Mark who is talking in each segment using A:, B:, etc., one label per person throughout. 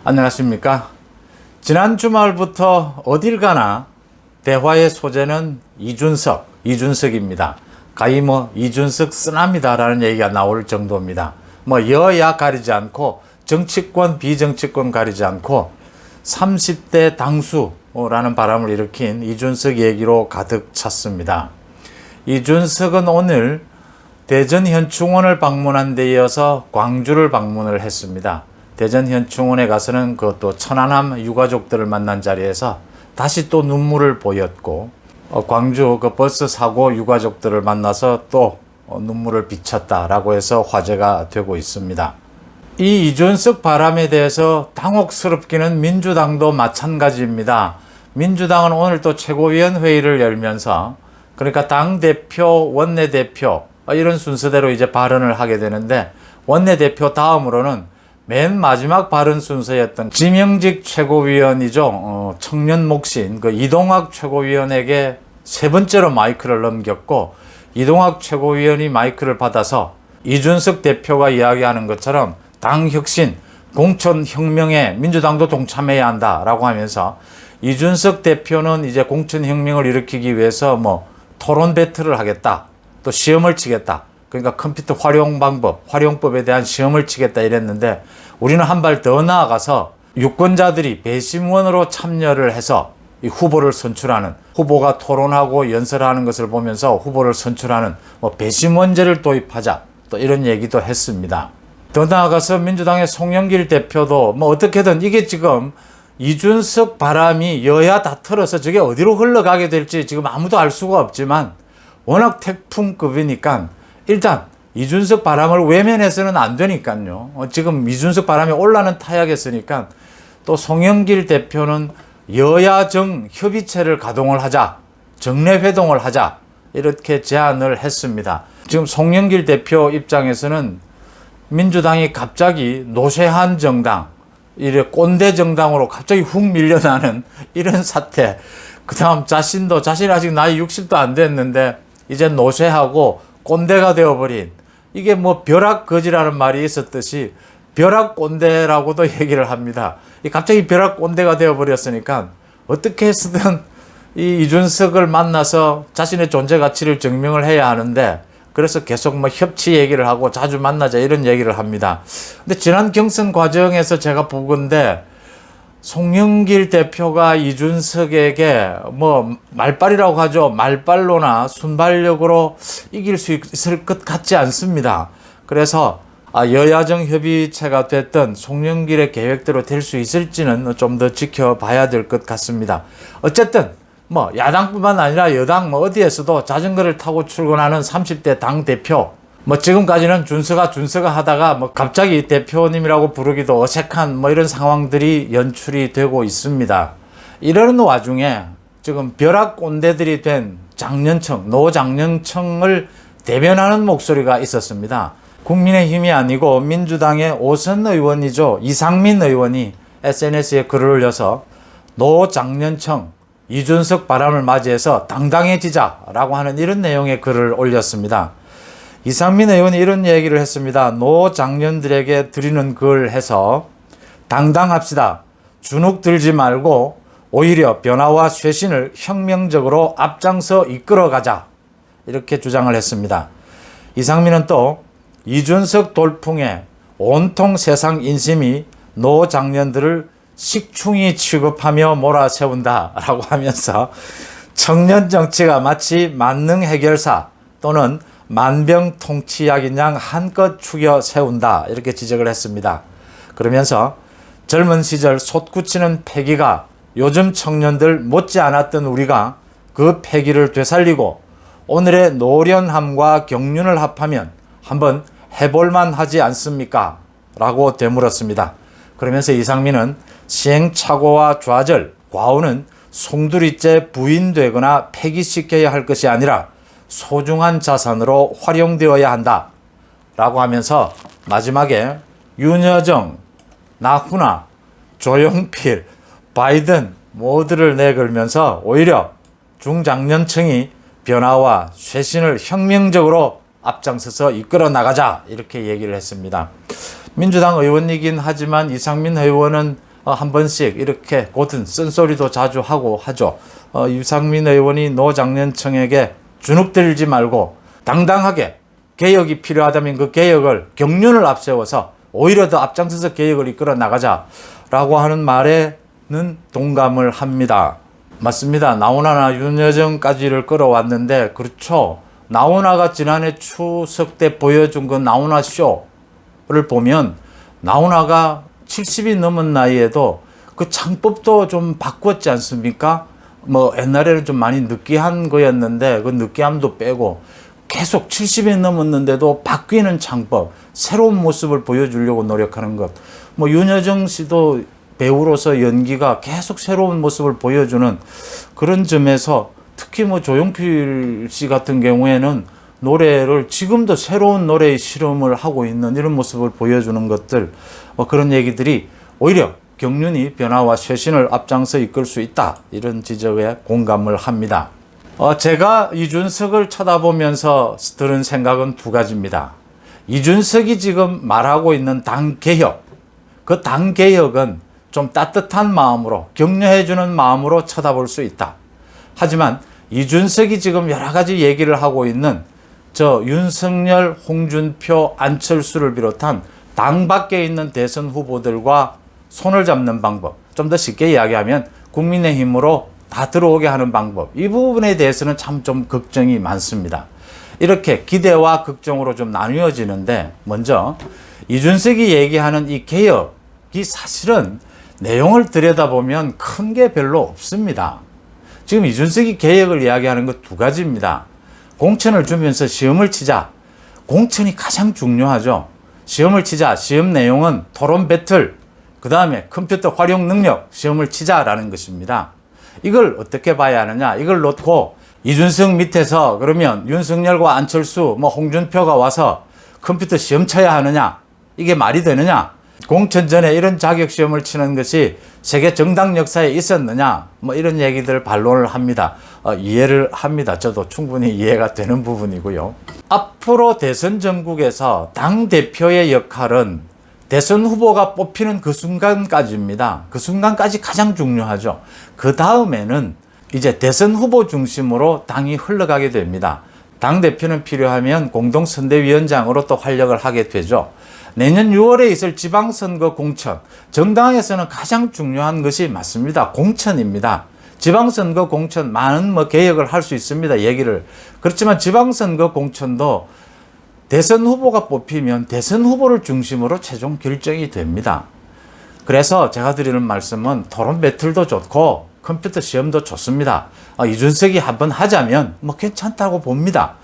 A: 안녕하십니까. 지난 주말부터 어딜 가나 대화의 소재는 이준석입니다. 가히 이준석 쓰납니다 라는 얘기가 나올 정도입니다. 여야 가리지 않고 정치권 비정치권 가리지 않고 30대 당수라는 바람을 일으킨 이준석 얘기로 가득 찼습니다. 이준석은 오늘 대전 현충원을 방문한 데 이어서 광주를 방문을 했습니다. 대전 현충원에 가서는 그것도 천안함 유가족들을 만난 자리에서 다시 또 눈물을 보였고, 광주 그 버스 사고 유가족들을 만나서 또 눈물을 비쳤다라고 해서 화제가 되고 있습니다. 이 이준석 바람에 대해서 당혹스럽기는 민주당도 마찬가지입니다. 민주당은 오늘 또 최고위원 회의를 열면서, 그러니까 당대표, 원내대표 이런 순서대로 이제 발언을 하게 되는데, 원내대표 다음으로는 맨 마지막 발언 순서였던 지명직 최고위원이죠. 청년 목신 그 이동학 최고위원에게 세 번째로 마이크를 넘겼고, 이동학 최고위원이 마이크를 받아서 이준석 대표가 이야기하는 것처럼 당혁신, 공천혁명에 민주당도 동참해야 한다라고 하면서, 이준석 대표는 이제 공천혁명을 일으키기 위해서 토론 배틀을 하겠다, 또 시험을 치겠다, 그러니까 컴퓨터 활용법에 대한 시험을 치겠다 이랬는데, 우리는 한 발 더 나아가서 유권자들이 배심원으로 참여를 해서 이 후보를 선출하는, 후보가 토론하고 연설하는 것을 보면서 후보를 선출하는 배심원제를 도입하자, 또 이런 얘기도 했습니다. 더 나아가서 민주당의 송영길 대표도 어떻게든 이게 지금 이준석 바람이 여야 다 틀어서 저게 어디로 흘러가게 될지 지금 아무도 알 수가 없지만, 워낙 태풍급이니까 일단 이준석 바람을 외면해서는 안 되니까요. 지금 이준석 바람이 올라는 타약했으니까 또 송영길 대표는 여야정 협의체를 가동을 하자, 정례회동을 하자, 이렇게 제안을 했습니다. 지금 송영길 대표 입장에서는 민주당이 갑자기 노쇠한 정당, 이래 꼰대 정당으로 갑자기 훅 밀려나는 이런 사태, 그 다음 자신이 아직 나이 60도 안 됐는데 이제 노쇠하고 꼰대가 되어버린, 이게 벼락거지라는 말이 있었듯이 벼락꼰대라고도 얘기를 합니다. 갑자기 벼락꼰대가 되어버렸으니까 어떻게 해서든 이 이준석을 만나서 자신의 존재 가치를 증명을 해야 하는데, 그래서 계속 협치 얘기를 하고 자주 만나자 이런 얘기를 합니다. 근데 지난 경선 과정에서 제가 보건데, 송영길 대표가 이준석에게 말빨이라고 하죠. 말빨로나 순발력으로 이길 수 있을 것 같지 않습니다. 그래서 여야정 협의체가 됐던 송영길의 계획대로 될 수 있을지는 좀 더 지켜봐야 될 것 같습니다. 어쨌든 야당뿐만 아니라 여당 어디에서도 자전거를 타고 출근하는 30대 당대표, 지금까지는 준서가 하다가 갑자기 대표님이라고 부르기도 어색한 이런 상황들이 연출이 되고 있습니다. 이러는 와중에 지금 벼락꼰대들이 된 노장년청을 대변하는 목소리가 있었습니다. 국민의힘이 아니고 민주당의 오선 의원이죠. 이상민 의원이 SNS에 글을 올려서 노장년청, 이준석 바람을 맞이해서 당당해지자라고 하는 이런 내용의 글을 올렸습니다. 이상민 의원이 이런 얘기를 했습니다. 노장년들에게 드리는 글 해서, 당당합시다. 주눅 들지 말고 오히려 변화와 쇄신을 혁명적으로 앞장서 이끌어가자, 이렇게 주장을 했습니다. 이상민은 또 이준석 돌풍에 온통 세상 인심이 노장년들을 식충이 취급하며 몰아세운다라고 하면서, 청년 정치가 마치 만능 해결사 또는 만병통치약인 양 한껏 추겨 세운다, 이렇게 지적을 했습니다. 그러면서 젊은 시절 솟구치는 패기가 요즘 청년들 못지않았던 우리가 그 패기를 되살리고 오늘의 노련함과 경륜을 합하면 한번 해볼만 하지 않습니까? 라고 되물었습니다. 그러면서 이상민은 시행착오와 좌절, 과오는 송두리째 부인되거나 폐기시켜야 할 것이 아니라 소중한 자산으로 활용되어야 한다 라고 하면서 마지막에 윤여정, 나훈아, 조용필, 바이든 모두를 내걸면서 오히려 중장년층이 변화와 쇄신을 혁명적으로 앞장서서 이끌어 나가자, 이렇게 얘기를 했습니다. 민주당 의원이긴 하지만 이상민 의원은 한 번씩 이렇게 곧은 쓴소리도 자주 하고 하죠. 유상민 의원이 노 장년청에게 주눅들지 말고 당당하게 개혁이 필요하다면 그 개혁을 경륜을 앞세워서 오히려 더 앞장서서 개혁을 이끌어 나가자라고 하는 말에는 동감을 합니다. 맞습니다. 나훈아나 윤여정까지를 끌어왔는데 그렇죠. 나훈아가 지난해 추석 때 보여준 그 나훈아 쇼를 보면 나훈아가 70이 넘은 나이에도 그 창법도 좀 바꿨지 않습니까? 뭐 옛날에는 좀 많이 느끼한 거였는데 그 느끼함도 빼고 계속 70이 넘었는데도 바뀌는 창법, 새로운 모습을 보여주려고 노력하는 것. 뭐 윤여정 씨도 배우로서 연기가 계속 새로운 모습을 보여주는 그런 점에서 특히 뭐 조용필 씨 같은 경우에는 노래를 지금도 새로운 노래의 실험을 하고 있는 이런 모습을 보여주는 것들, 그런 얘기들이 오히려 경륜이 변화와 쇄신을 앞장서 이끌 수 있다. 이런 지적에 공감을 합니다. 제가 이준석을 쳐다보면서 들은 생각은 두 가지입니다. 이준석이 지금 말하고 있는 당개혁, 그 당개혁은 좀 따뜻한 마음으로 격려해주는 마음으로 쳐다볼 수 있다. 하지만 이준석이 지금 여러 가지 얘기를 하고 있는 저 윤석열, 홍준표, 안철수를 비롯한 당 밖에 있는 대선 후보들과 손을 잡는 방법, 좀 더 쉽게 이야기하면 국민의힘으로 다 들어오게 하는 방법, 이 부분에 대해서는 참 좀 걱정이 많습니다. 이렇게 기대와 걱정으로 좀 나뉘어지는데 먼저 이준석이 얘기하는 이 개혁이 사실은 내용을 들여다보면 큰 게 별로 없습니다. 지금 이준석이 개혁을 이야기하는 것 두 가지입니다. 공천을 주면서 시험을 치자. 공천이 가장 중요하죠. 시험을 치자. 시험 내용은 토론 배틀, 그 다음에 컴퓨터 활용 능력, 시험을 치자라는 것입니다. 이걸 어떻게 봐야 하느냐. 이걸 놓고 이준석 밑에서 그러면 윤석열과 안철수, 홍준표가 와서 컴퓨터 시험 쳐야 하느냐. 이게 말이 되느냐. 공천 전에 이런 자격시험을 치는 것이 세계 정당 역사에 있었느냐, 이런 얘기들 반론을 합니다. 이해를 합니다. 저도 충분히 이해가 되는 부분이고요. 앞으로 대선 전국에서 당대표의 역할은 대선 후보가 뽑히는 그 순간까지입니다. 그 순간까지 가장 중요하죠. 그 다음에는 이제 대선 후보 중심으로 당이 흘러가게 됩니다. 당대표는 필요하면 공동선대위원장으로 또 활약을 하게 되죠. 내년 6월에 있을 지방선거 공천, 정당에서는 가장 중요한 것이 맞습니다. 공천입니다. 지방선거 공천 많은 개혁을 할 수 있습니다. 얘기를. 그렇지만 지방선거 공천도 대선 후보가 뽑히면 대선 후보를 중심으로 최종 결정이 됩니다. 그래서 제가 드리는 말씀은 토론 배틀도 좋고 컴퓨터 시험도 좋습니다. 이준석이 한번 하자면 괜찮다고 봅니다.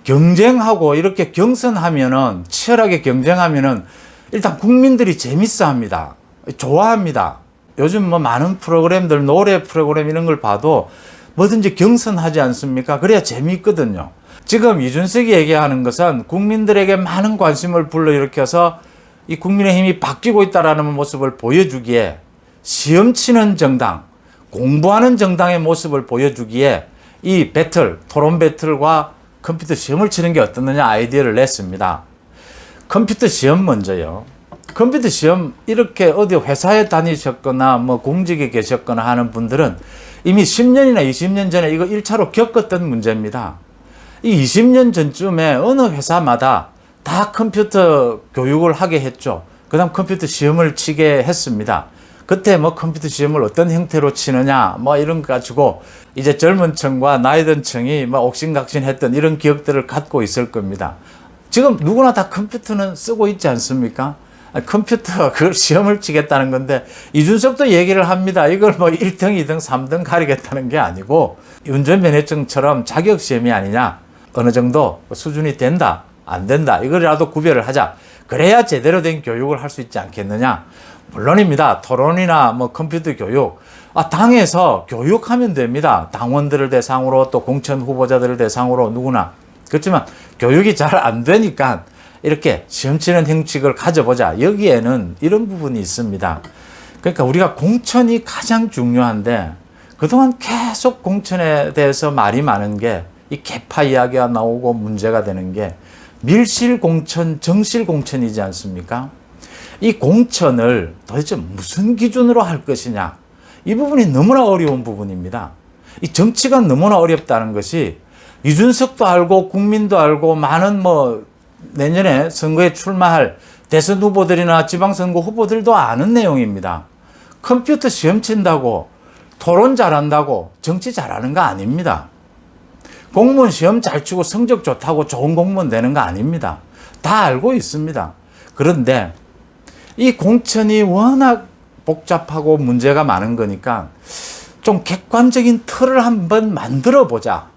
A: 경쟁하고 이렇게 경선하면은, 치열하게 경쟁하면은 일단 국민들이 재밌어 합니다. 좋아합니다. 요즘 많은 프로그램들, 노래 프로그램 이런 걸 봐도 뭐든지 경선하지 않습니까? 그래야 재미있거든요. 지금 이준석이 얘기하는 것은 국민들에게 많은 관심을 불러일으켜서 이 국민의힘이 바뀌고 있다는 모습을 보여주기에, 시험 치는 정당, 공부하는 정당의 모습을 보여주기에 이 배틀, 토론 배틀과 컴퓨터 시험을 치는 게 어떻느냐 아이디어를 냈습니다. 컴퓨터 시험 먼저요. 컴퓨터 시험 이렇게 어디 회사에 다니셨거나 공직에 계셨거나 하는 분들은 이미 10년이나 20년 전에 이거 1차로 겪었던 문제입니다. 이 20년 전쯤에 어느 회사마다 다 컴퓨터 교육을 하게 했죠. 그 다음 컴퓨터 시험을 치게 했습니다. 그때 컴퓨터 시험을 어떤 형태로 치느냐 이런 거 가지고 이제 젊은 층과 나이 든 층이 옥신각신 했던 이런 기억들을 갖고 있을 겁니다. 지금 누구나 다 컴퓨터는 쓰고 있지 않습니까? 컴퓨터 그걸 시험을 치겠다는 건데 이준석도 얘기를 합니다. 이걸 1등, 2등, 3등 가리겠다는 게 아니고 운전면허증처럼 자격시험이 아니냐. 어느 정도 수준이 된다, 안 된다. 이거라도 구별을 하자. 그래야 제대로 된 교육을 할 수 있지 않겠느냐. 물론입니다. 토론이나 컴퓨터 교육. 당에서 교육하면 됩니다. 당원들을 대상으로 또 공천 후보자들을 대상으로 누구나. 그렇지만 교육이 잘 안 되니까 이렇게 시험 치는 형식을 가져보자. 여기에는 이런 부분이 있습니다. 그러니까 우리가 공천이 가장 중요한데 그동안 계속 공천에 대해서 말이 많은 게 이 개파 이야기가 나오고 문제가 되는 게 밀실 공천, 정실 공천이지 않습니까? 이 공천을 도대체 무슨 기준으로 할 것이냐. 이 부분이 너무나 어려운 부분입니다. 이 정치가 너무나 어렵다는 것이 이준석도 알고 국민도 알고 많은 내년에 선거에 출마할 대선 후보들이나 지방선거 후보들도 아는 내용입니다. 컴퓨터 시험 친다고 토론 잘한다고 정치 잘하는 거 아닙니다. 공무원 시험 잘 치고 성적 좋다고 좋은 공무원 되는 거 아닙니다. 다 알고 있습니다. 그런데 이 공천이 워낙 복잡하고 문제가 많은 거니까 좀 객관적인 틀을 한번 만들어 보자.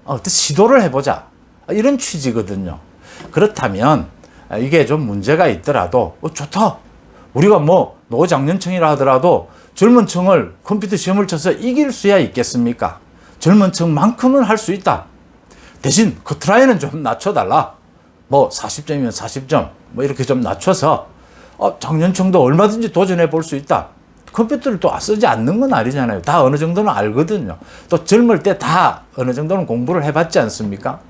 A: 어떤 시도를 해보자. 이런 취지거든요. 그렇다면 이게 좀 문제가 있더라도 좋다. 우리가 노장년층이라 하더라도 젊은 층을 컴퓨터 시험을 쳐서 이길 수야 있겠습니까? 젊은 층만큼은 할 수 있다. 대신 커트라인은 좀 낮춰달라. 40점이면 40점 이렇게 좀 낮춰서 장년층도 얼마든지 도전해 볼 수 있다. 컴퓨터를 또 쓰지 않는 건 아니잖아요. 다 어느 정도는 알거든요. 또 젊을 때 다 어느 정도는 공부를 해봤지 않습니까?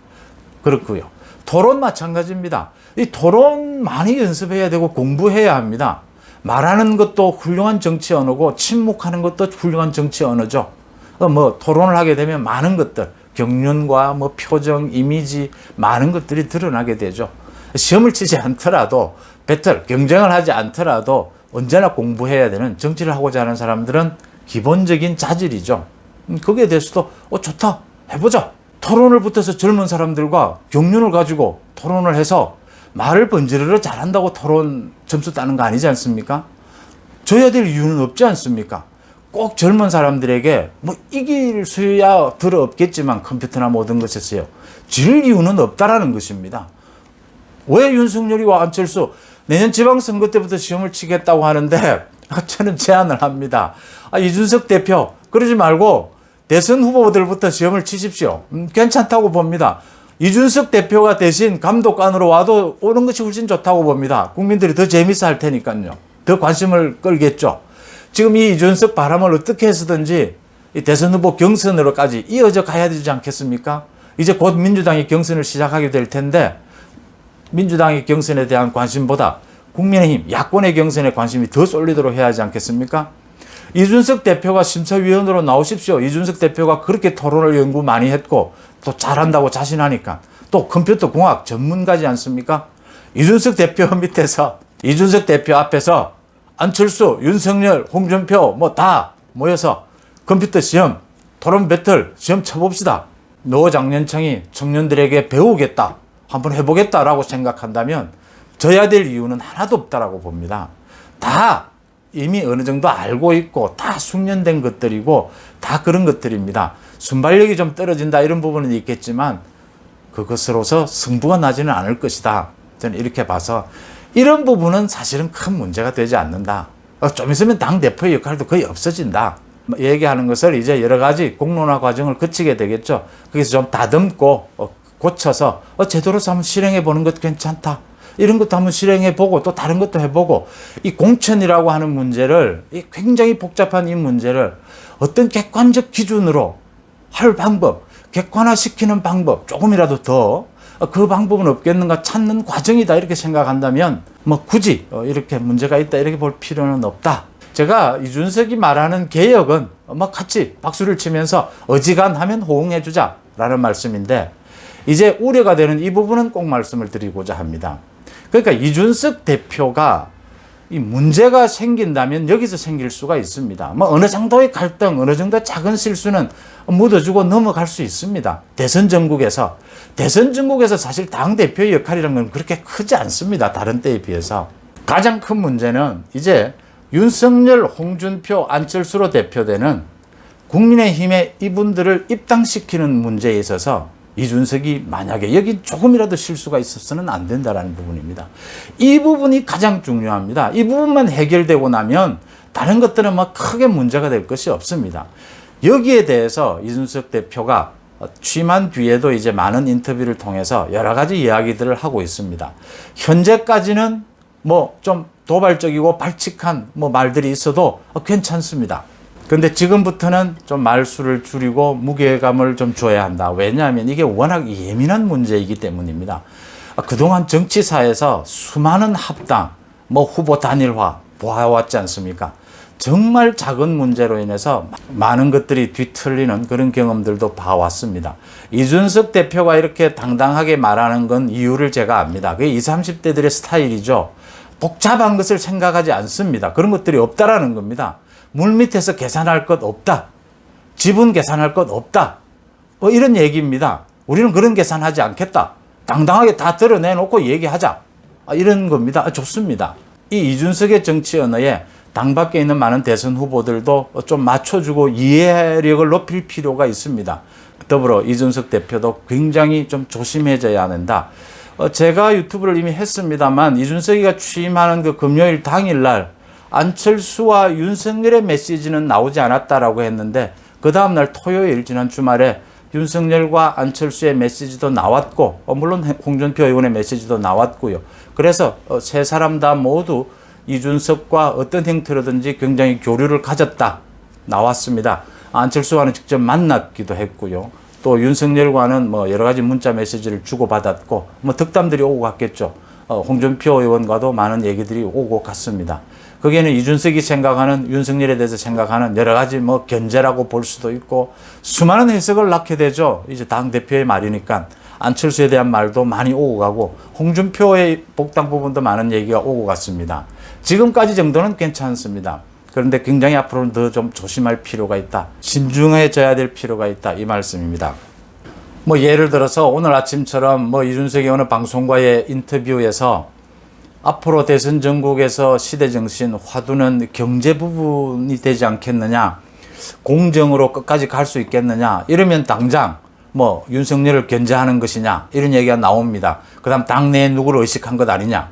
A: 그렇고요. 토론 마찬가지입니다. 이 토론 많이 연습해야 되고 공부해야 합니다. 말하는 것도 훌륭한 정치 언어고 침묵하는 것도 훌륭한 정치 언어죠. 토론을 하게 되면 많은 것들, 경륜과 표정, 이미지, 많은 것들이 드러나게 되죠. 시험을 치지 않더라도 배틀, 경쟁을 하지 않더라도 언제나 공부해야 되는 정치를 하고자 하는 사람들은 기본적인 자질이죠. 거기에 대해서도 좋다, 해보자. 토론을 붙어서 젊은 사람들과 경륜을 가지고 토론을 해서 말을 번지르르 잘한다고 토론 점수 따는 거 아니지 않습니까? 져야 될 이유는 없지 않습니까? 꼭 젊은 사람들에게 이길 수야 들어 없겠지만 컴퓨터나 모든 것에서요. 질 이유는 없다라는 것입니다. 왜 윤석열이와 안철수 내년 지방선거 때부터 시험을 치겠다고 하는데 저는 제안을 합니다. 이준석 대표 그러지 말고 대선 후보들부터 시험을 치십시오. 괜찮다고 봅니다. 이준석 대표가 대신 감독관으로 와도 오는 것이 훨씬 좋다고 봅니다. 국민들이 더 재밌어 할 테니까요. 더 관심을 끌겠죠. 지금 이 이준석 바람을 어떻게 해서든지 이 대선 후보 경선으로까지 이어져 가야 되지 않겠습니까? 이제 곧 민주당이 경선을 시작하게 될 텐데 민주당의 경선에 대한 관심보다 국민의힘, 야권의 경선에 관심이 더 쏠리도록 해야 하지 않겠습니까? 이준석 대표가 심사위원으로 나오십시오. 이준석 대표가 그렇게 토론을 연구 많이 했고 또 잘한다고 자신하니까 또 컴퓨터 공학 전문가지 않습니까? 이준석 대표 밑에서 이준석 대표 앞에서 안철수, 윤석열, 홍준표 다 모여서 컴퓨터 시험, 토론 배틀 시험 쳐봅시다. 노장년층이 청년들에게 배우겠다, 한번 해보겠다라고 생각한다면 져야 될 이유는 하나도 없다라고 봅니다. 다 이미 어느 정도 알고 있고 다 숙련된 것들이고 다 그런 것들입니다. 순발력이 좀 떨어진다 이런 부분은 있겠지만 그것으로서 승부가 나지는 않을 것이다. 저는 이렇게 봐서 이런 부분은 사실은 큰 문제가 되지 않는다. 좀 있으면 당대표의 역할도 거의 없어진다. 얘기하는 것을 이제 여러 가지 공론화 과정을 거치게 되겠죠. 거기서 좀 다듬고 고쳐서 제도로서 한번 실행해 보는 것도 괜찮다. 이런 것도 한번 실행해보고 또 다른 것도 해보고 이 공천이라고 하는 문제를 이 굉장히 복잡한 이 문제를 어떤 객관적 기준으로 할 방법, 객관화시키는 방법 조금이라도 더 그 방법은 없겠는가 찾는 과정이다 이렇게 생각한다면 굳이 이렇게 문제가 있다 이렇게 볼 필요는 없다. 제가 이준석이 말하는 개혁은 같이 박수를 치면서 어지간하면 호응해주자 라는 말씀인데 이제 우려가 되는 이 부분은 꼭 말씀을 드리고자 합니다. 그러니까 이준석 대표가 이 문제가 생긴다면 여기서 생길 수가 있습니다. 어느 정도의 갈등, 어느 정도 작은 실수는 묻어주고 넘어갈 수 있습니다. 대선 전국에서 사실 당대표의 역할이라는 건 그렇게 크지 않습니다. 다른 때에 비해서. 가장 큰 문제는 이제 윤석열, 홍준표, 안철수로 대표되는 국민의힘의 이분들을 입당시키는 문제에 있어서 이준석이 만약에 여기 조금이라도 실수가 있어서는 안 된다라는 부분입니다. 이 부분이 가장 중요합니다. 이 부분만 해결되고 나면 다른 것들은 크게 문제가 될 것이 없습니다. 여기에 대해서 이준석 대표가 취임한 뒤에도 이제 많은 인터뷰를 통해서 여러 가지 이야기들을 하고 있습니다. 현재까지는 좀 도발적이고 발칙한 말들이 있어도 괜찮습니다. 근데 지금부터는 좀 말수를 줄이고 무게감을 좀 줘야 한다. 왜냐하면 이게 워낙 예민한 문제이기 때문입니다. 그동안 정치사에서 수많은 합당, 뭐 후보 단일화 보아왔지 않습니까? 정말 작은 문제로 인해서 많은 것들이 뒤틀리는 그런 경험들도 봐왔습니다. 이준석 대표가 이렇게 당당하게 말하는 건 이유를 제가 압니다. 그게 20, 30대들의 스타일이죠. 복잡한 것을 생각하지 않습니다. 그런 것들이 없다라는 겁니다. 물밑에서 계산할 것 없다. 지분 계산할 것 없다. 뭐 이런 얘기입니다. 우리는 그런 계산하지 않겠다. 당당하게 다 드러내놓고 얘기하자. 이런 겁니다. 좋습니다. 이 이준석의 정치 언어에 당 밖에 있는 많은 대선 후보들도 좀 맞춰주고 이해력을 높일 필요가 있습니다. 더불어 이준석 대표도 굉장히 좀 조심해져야 한다. 제가 유튜브를 이미 했습니다만 이준석이가 취임하는 그 금요일 당일날 안철수와 윤석열의 메시지는 나오지 않았다라고 했는데 그 다음날 토요일 지난 주말에 윤석열과 안철수의 메시지도 나왔고 물론 홍준표 의원의 메시지도 나왔고요. 그래서 세 사람 다 모두 이준석과 어떤 형태로든지 굉장히 교류를 가졌다 나왔습니다. 안철수와는 직접 만났기도 했고요. 또 윤석열과는 뭐 여러 가지 문자 메시지를 주고받았고 뭐 덕담들이 오고 갔겠죠. 홍준표 의원과도 많은 얘기들이 오고 갔습니다. 거기에는 이준석이 생각하는 윤석열에 대해서 생각하는 여러 가지 뭐 견제라고 볼 수도 있고 수많은 해석을 낳게 되죠. 이제 당 대표의 말이니까 안철수에 대한 말도 많이 오고 가고 홍준표의 복당 부분도 많은 얘기가 오고 갔습니다. 지금까지 정도는 괜찮습니다. 그런데 굉장히 앞으로는 더 좀 조심할 필요가 있다. 신중해져야 될 필요가 있다. 이 말씀입니다. 뭐 예를 들어서 오늘 아침처럼 뭐 이준석이 어느 방송과의 인터뷰에서 앞으로 대선 전국에서 시대정신 화두는 경제 부분이 되지 않겠느냐, 공정으로 끝까지 갈 수 있겠느냐, 이러면 당장 뭐 윤석열을 견제하는 것이냐 이런 얘기가 나옵니다. 그 다음 당내에 누구를 의식한 것 아니냐,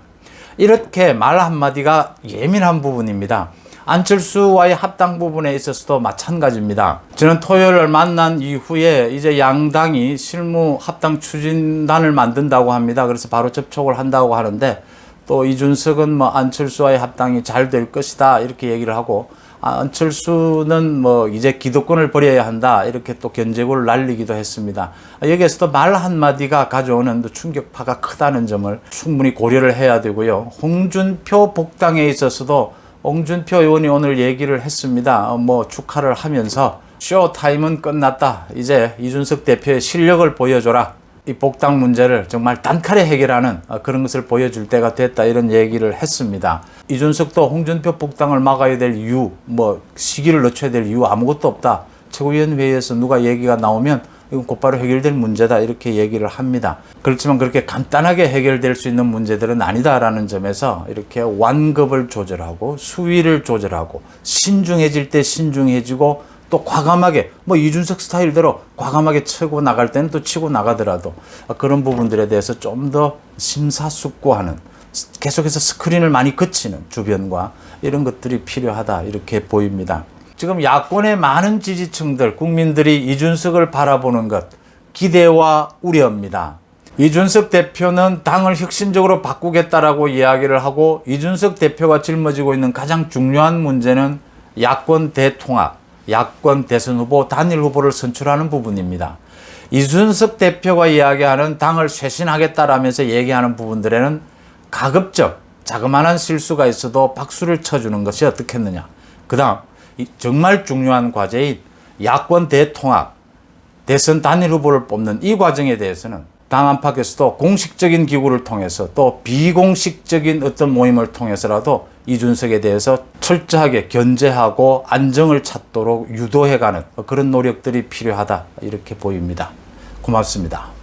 A: 이렇게 말 한마디가 예민한 부분입니다. 안철수와의 합당 부분에 있어서도 마찬가지입니다. 저는 토요일을 만난 이후에 이제 양당이 실무 합당 추진단을 만든다고 합니다. 그래서 바로 접촉을 한다고 하는데 또 이준석은 뭐 안철수와의 합당이 잘 될 것이다 이렇게 얘기를 하고 안철수는 뭐 이제 기득권을 버려야 한다 이렇게 또 견제구를 날리기도 했습니다. 여기에서도 말 한마디가 가져오는 충격파가 크다는 점을 충분히 고려를 해야 되고요. 홍준표 복당에 있어서도 홍준표 의원이 오늘 얘기를 했습니다. 뭐 축하를 하면서 쇼타임은 끝났다. 이제 이준석 대표의 실력을 보여줘라. 이 복당 문제를 정말 단칼에 해결하는 그런 것을 보여줄 때가 됐다 이런 얘기를 했습니다. 이준석도 홍준표 복당을 막아야 될 이유, 뭐 시기를 늦춰야 될 이유 아무것도 없다. 최고위원회의에서 누가 얘기가 나오면 이건 곧바로 해결될 문제다 이렇게 얘기를 합니다. 그렇지만 그렇게 간단하게 해결될 수 있는 문제들은 아니다라는 점에서 이렇게 완급을 조절하고 수위를 조절하고 신중해질 때 신중해지고 또 과감하게 뭐 이준석 스타일대로 과감하게 치고 나갈 때는 또 치고 나가더라도 그런 부분들에 대해서 좀 더 심사숙고하는, 계속해서 스크린을 많이 거치는 주변과 이런 것들이 필요하다 이렇게 보입니다. 지금 야권의 많은 지지층들, 국민들이 이준석을 바라보는 것 기대와 우려입니다. 이준석 대표는 당을 혁신적으로 바꾸겠다라고 이야기를 하고 이준석 대표가 짊어지고 있는 가장 중요한 문제는 야권 대통합, 야권 대선 후보, 단일 후보를 선출하는 부분입니다. 이준석 대표가 이야기하는 당을 쇄신하겠다라면서 얘기하는 부분들에는 가급적 자그마한 실수가 있어도 박수를 쳐주는 것이 어떻겠느냐. 그 다음 정말 중요한 과제인 야권 대통합, 대선 단일 후보를 뽑는 이 과정에 대해서는 당 안팎에서도 공식적인 기구를 통해서 또 비공식적인 어떤 모임을 통해서라도 이준석에 대해서 철저하게 견제하고 안정을 찾도록 유도해가는 그런 노력들이 필요하다 이렇게 보입니다. 고맙습니다.